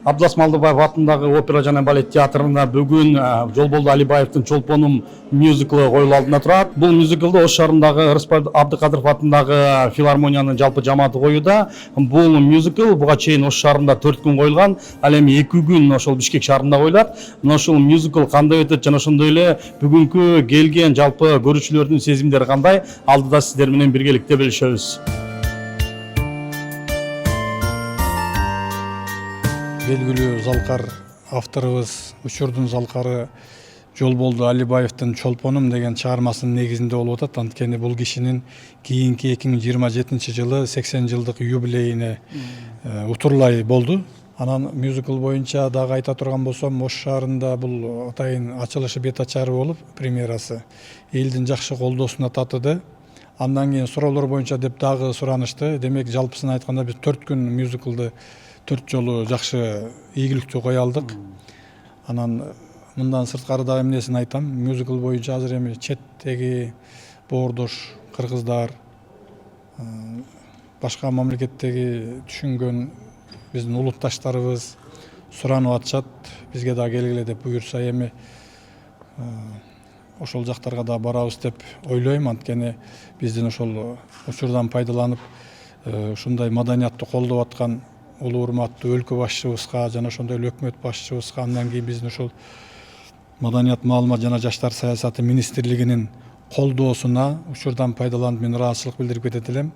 Абдылас Малдыбаев атындагы опера жана балет театрында бүгүн Жолболду Алибаевдин Чолпонум мюзиклы коюлуу алдында турат. Бул мюзиклды Ош шаарындагы Рыспай Абдыкадыров атындагы филармониянын жалпы жамааты коюуда. Бул мюзикл буга чейин Ош шаарында 4 күн коюлган, ал эми 2 күн ошол Бишкек шаарында коюлат. Мына ушул мюзикл кандай өтөт жана ошондой эле бүгүнкү келген жалпы көрүүчүлөрдүн сезимдери кандай? Алдыда сиздер менен биргеликте билишебиз. Белгилүү залкар авторубуз, учурдун залкары Жолболду Алибаевдин Чолпонум деген чыгармасынын негизинде болуп атат. Анткени бул кишинин кийинки 2027 жылы 80 жылдык юбилейине утурлай болду. Анан мюзикл боюнча дагы айта турган болсом, Ош шаарында бул атайын ачылышы бет ачары болуп, премьерасы элдин жакшы колдоосуна татыды. Андан кийин суроолор боюнча деп дагы суранышты. Демек жалпысын айтканда биз 4 күн мюзиклды 4 жолу жакшы ийгиликтүү кое алдык. Анан мындан сырткары дагы эмнесин айтам, мюзикл боюнча азыр эми четтеги боордош кыргыздар, башка мамлекеттеги түшүнгөн биздин улутташтарыбыз суранып атышат. Бизге дагы келгиле деп буюрса эми ошол жактарга да барабыз деп ойлойм. Анткени биздин ошол учурдан пайдаланып ушундай маданиятты колдоп аткан улуу урматтуу өлкө башчыбызга жана ошондой эле өкмөт башчыбызга, андан кийин биздин ошол Маданият, маалымат жана жаштар саясаты министрлигинин колдоосуна учурдан пайдаланып мен ыраазычылык билдирип кетет элем.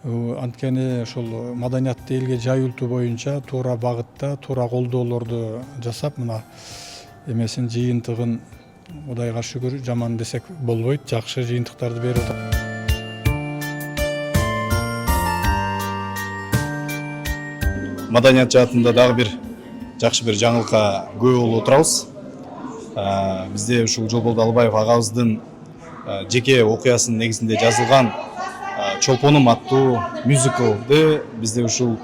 Анткени ошол маданиятты элге жайылтуу боюнча туура багытта, туура колдоолорду жасап, мына эмесин жыйынтыгын Кудайга шүгүр жаман десек болбойт, жакшы жыйынтыктарды берип атат. Маданият жаатында дагы бир жакшы бир жаңылыкка күбө болуп отурабыз. Бизде ушул Жолболду Алибаев агабыздын жеке окуясынын негизинде жазылган Чолпонум аттуу мюзиклды бизде ушул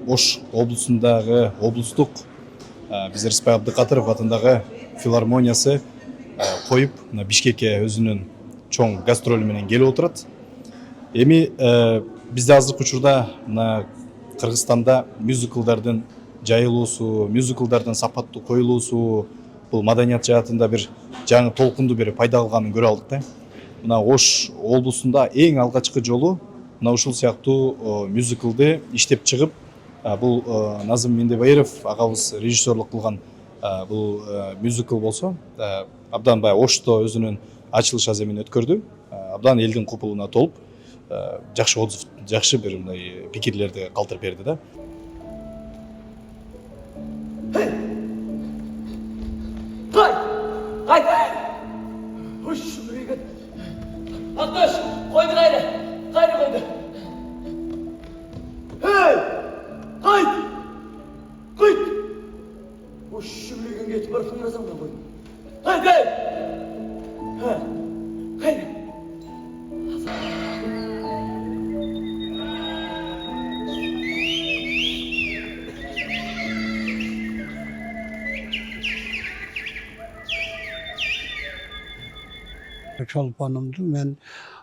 Ош облусундагы облустук биз Рыспай Абдыкадыров атындагы филармониясы коюп, Бишкекке өзүнүн чоң гастролу менен келип отурат. Эми бизде азыркы учурда мына Кыргызстанда мюзиклдардын жайылуусу, мюзиклдардын сапаттуу коюлуусу бул маданият жаатында бир жаңы толкунду бир пайда кылганын көрө алдык да. Мына Ош облусунда эң алгачкы жолу мына ушул сыяктуу мюзиклды иштеп чыгып, бул Назым Мендебайыров агабыз режиссерлук кылган бул мюзикл болсо, абдан баягы Ошто өзүнүн ачылыш аземин өткөрдү. Абдан элдин купулуна толуп, жакшы отзыв, жакшы бир мындай пикирлерди калтырып берди да. Haydi! Hoş şuraya. Aktaş, koydu gayrı. Gayrı koydu. Hey! Haydi! Koydu! Hoş şuraya geçip barışın razım da koydu. Haydi! Ha! Haydi! Çolpanımdı. Men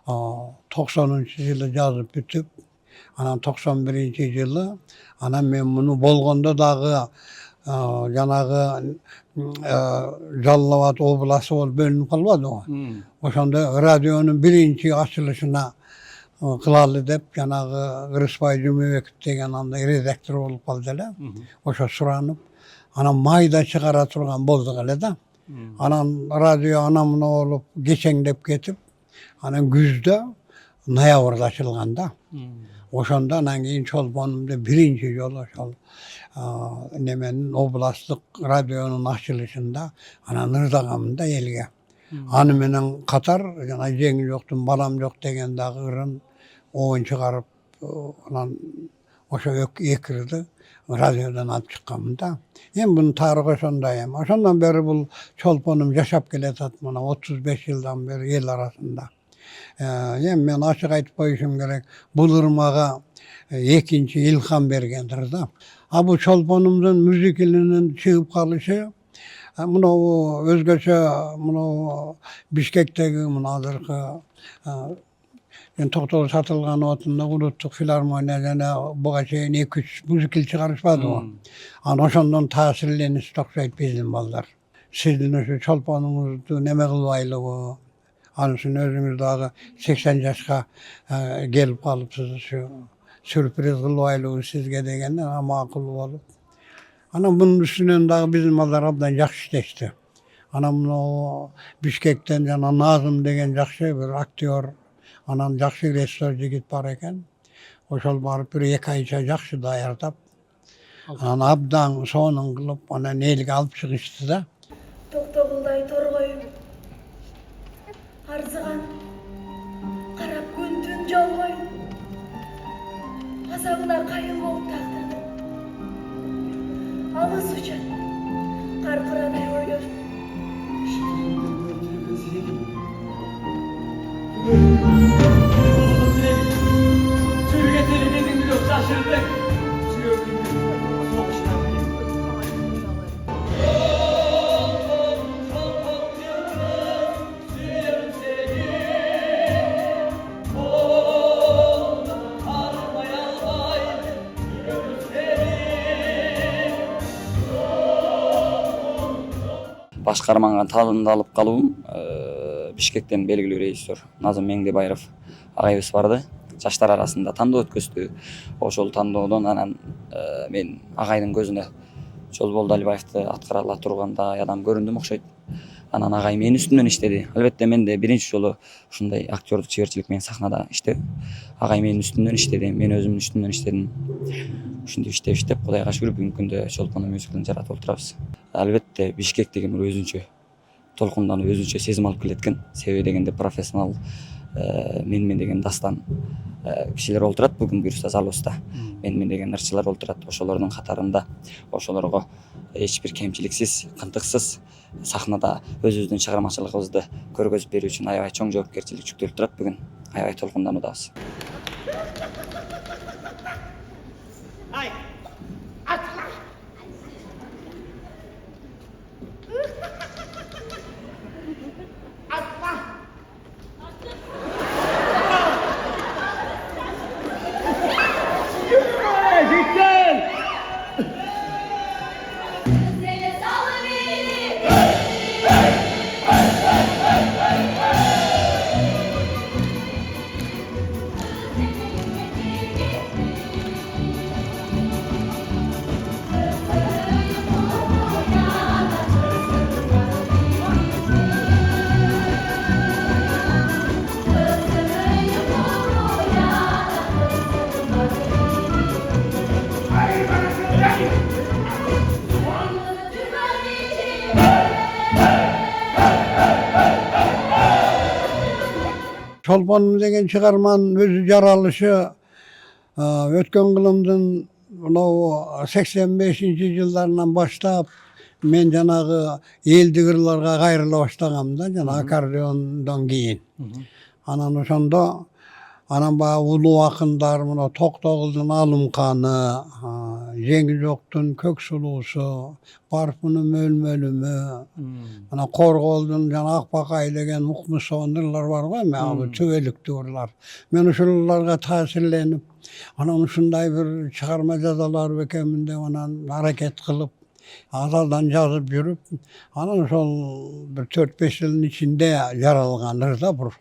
90-cı yılı yazıp bitip, anan 91-ci yılı, anan men bunu bolgonda dağı janağı Jallavat oblası ol bölünüp kalmadı o. Oşanda radyonun birinci açılışına kılalı dep janağı Rıspay Cumhuriyet degen anda redaktör olup kaldılar. Oşa suranıp, anan mayda çıkara turgan bozduk hele da. Anan radyo anamın olup geçenlep getip, anan güzde noyabrda açılganda. Oşanda anan keyin Çolpanımda birinci yol oşol nemenin oblastlık radyonun açılışında anan ırdagamında elge. Anı menen katar, jana jеңil joktun balam jok degen dagı ırın oğun çıkarıp anan oşa ekirdi. Radyodan alıp çıkkamda. Hem bunun tarihi şondayım. Oşondan beri bu Çolponum yaşap geletat bana 35 yıldan beri el arasında. Hem ben açık aytıp koyuşum gerek. Bu ırmağa ikinci ilham bergendir da. Bu Çolponum'un müzikilinin çıkıp kalışı, bunu özgeçe, bunu Bişkek'teki, bunu azırkı Ben Toktogul satılgan otunda Uluttuk Filarmoniya jana buga çeyin 2-3 müzikal çıkarışmadı o. Ana oşondan tasirlenip tokşayıp bizim ballar. Sizin şu çolpanınızdı neme kılbaylığı. Anısın özümüz dağı 80 yaşka gelip kalıpsız şu sürpriz kılbaylığı sizge degenden ama akıllı olup. Anam bunun üstünden dağı bizim ballar abdan yakşı geçti. Anamın o Bişkek'ten jana Nazım degen jakşı bir aktyor. Anam jakşı rejissör jigit bar eken. Oşol barıp bir 2 ayça jakşı daýartap. Ana abdan sonun kılıp ana nelik alıp çıkıştı da. Toktogulday torgoyum. Arzygan. Karap gündün jalgoyum. Azabına kayıl bolup taktırdım. Alыс uçan. Karkıranay oylor. Sürüge telefedin biliyor, şaşırdık. Soğuştan. Başkarmangan talında alıp kalıbım Bişkek'ten belgili rejissör Nazım Mengdebayırov agayыбыз bardı. Жаштар арасында тандоо өткөздү. Ошол тандоодон анан мен агайдын көзүнө Жолболду Алибаевди аткара ала тургандай адам көрүндүм окшойт. Анан агай менин үстүмдөн иштеди. Албетте мен де биринчи жолу ушундай актёрдук чеберчилик менен сахнада иштеп, агай менин үстүмдөн иштеди, мен өзүмдүн үстүмдөн иштедим. Ушинтип иштеп Кудайга шүгүр бүгүнкү күндө Чолпондун мюзиклин жаратып отурабыз. Албетте Бишкек деген бир өзүнчө толкунданып, өзүнчө сезим алып келеткен. Себеби дегенде профессионал менмен деген дастан кишилер олтурат бүгүнкү залыбызда. Менмен деген ырчылар олтурат. Ошолордун катарында ошолорго эч бир кемчиликсиз, кантыксыз сахнада өзүбүздүн чыгармачылыгыбызды көргөзүп берүү үчүн аябай чоң жоопкерчилик жүктөлүп турат бүгүн. Аябай толкундануудабыз. Çolpan degen çıkarmanın özü jaralışı ötken kılımdın 85. yıllarından başlap men janağı eldigirlarga gayrıla başlagamda jana akordeondan keyin. Anan oşonda anam bağı ulu akınдар mına Toktogul'dan Alımkanı, Jengizok'tun Köksulusu, Barfı'nın Mölmölümü, ana Korgol'dan jana Akbakay degen Mukmusonurlar var mı? Tüvelik diyorlar. Men uşullarga tasirlenip, anam şunday bir çıkarma jazalar bekeminde onan hareket kılıp, azaldan yazıp yürüp, anan şol bir 4-5 yılın içinde yaralgandır da bu.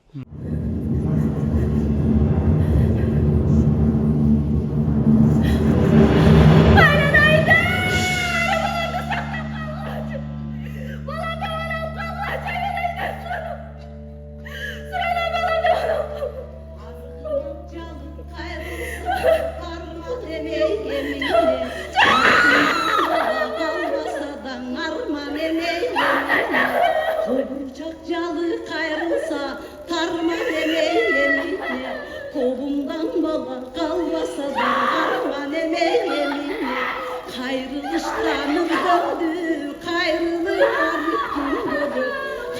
Kolumdan bala kalmasa da arman emeğimi Kayrılıştan döndü, kayrılık gündü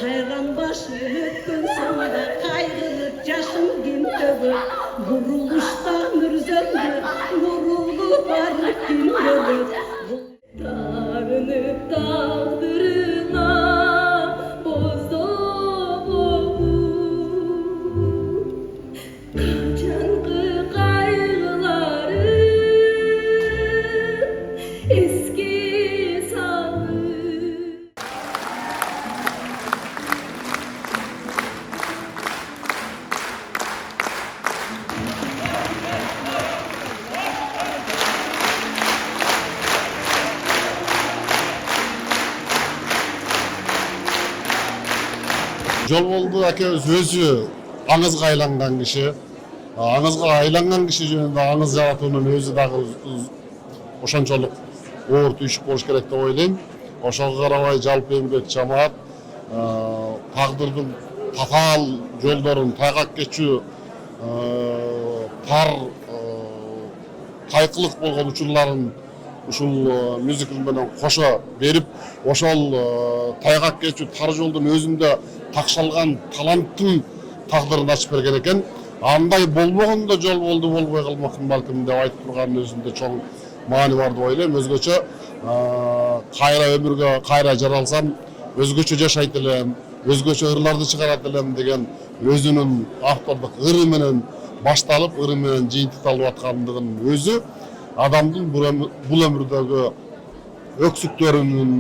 Hayran başı öpkün sonunda kayrılıp yaşım gündü Vuruluştan ürzöndü, vurulup varlık gündü Darınıp dağdırına bozdu Жолболду акебиз өзү аңызга айланган киши. Аңызга айланган киши жөнүндө аңыз жаратуунун өзү дагы ошончолук оор түйшүк болуш керек деп ойлойм. Ошого карабай жалпы эмгек жамаат тагдырдын татаал жолдорун тайгак кечүү тар кайкылык болгон учурларын ушул мюзикл менен кошо берип, ошол тайгак кечүү тар жолдун өзүндө такшалган таланттын тагдырын ачып берген экен. Андай болбогондо жол болду болбой калмакмын балким деп айтып турганын өзүндө чоң маани бар деп ойлойм. Өзгөчө кайра өмүргө кайра жаралсам, өзгөчө жашайт элем, өзгөчө ырларды чыгарат элем деген өзүнүн автордук ыры менен башталып, ыры менен жыйынтыкталып аткандыгынын өзү адамдын бул өмүрдөгү өксүктөрүнүн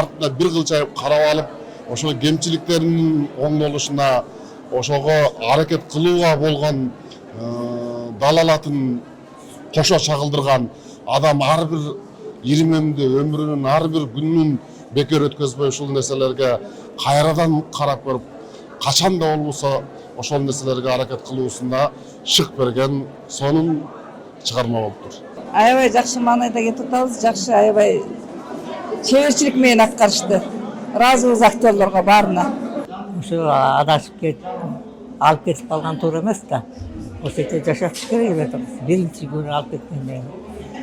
артына бир кылчайып карап алып, ошо кемчиликтеринин оңдолушуна, ошого аракет кылууга болгон далалатын кошо чагылдырган адам ар бир иримемди өмүрүнүн ар бир күнүн бекер өткөзбөй ушул нерселерге кайрадан карап көрүп, качан да болбосо ошол нерселерге аракет кылуусуна шык берген сонун чыгарма болуптур. Аябай жакшы маанайда кетип атабыз, жакшы аябай чеберчилик менен аткарышты. Ыраазыбыз актерлорго баарына. Ошо адашып кетип, алып кетип калган туура эмес да. Ошол жерде жашатыш керек эле атабыз. Биринчи күнү алып кеткенде.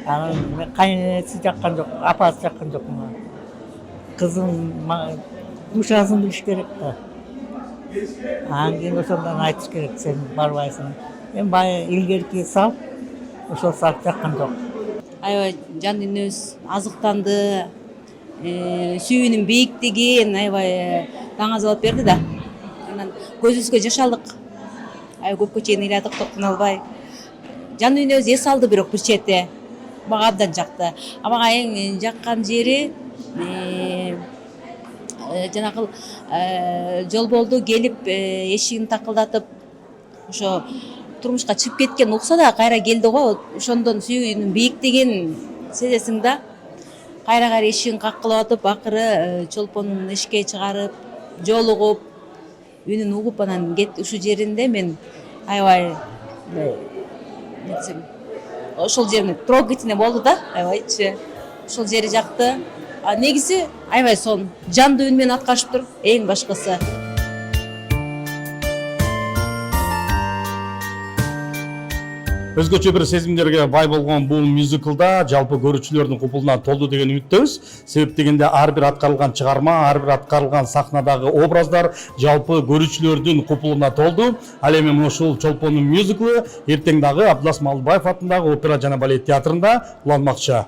Анан кайненеси жаккан жок, апасы жаккан жок. Кызым душасын билиш керек да. Анан кийин ошондон айтыш керек, сен барбайсың. Эми баягы илгерки салт, ошол салт жаккан жок. Аябай жан дүйнөбүз азыктанды, сүйүүнүн бийиктигин аябай таңазалап берди да. Анан көзүбүзгө жаш алдык. Аябай көпкө чейин ыйладык, токтон албай. Жан дүйнөбүз эс алды бирок бир чети. Мага абдан жакты. Мага эң жаккан жери жанагы Жолболду келип эшигин такылдатып, ошо турмушка чыгып кеткен укса да кайра келди го. Ошондон сүйүүнүн бийиктигин сезесиң да. Кайра эшигин каккылап атып, акыры чолпонун эшикке чыгарып, жолугуп, үнүн угуп анан кет ушул жеринде мен аябай ошол жерине трогательный болду да, аябайчы. Ошол жери жакты. А негизи аябай сон жандуу үн менен аткарышыптыр эң башкысы. Өзгөчө бир сезимдерге бай болгон бул мюзиклда жалпы көрүүчүлөрдүн купулуна толду деген үмүттөбүз. Себеп дегенде ар бир аткарылган чыгарма, ар бир аткарылган сахнадагы образдар жалпы көрүүчүлөрдүн купулуна толду. Ал эми ушул Чолпондун мюзиклы эртең дагы Абдылас Малдыбаев атындагы опера жана балет театрында уланмакчы.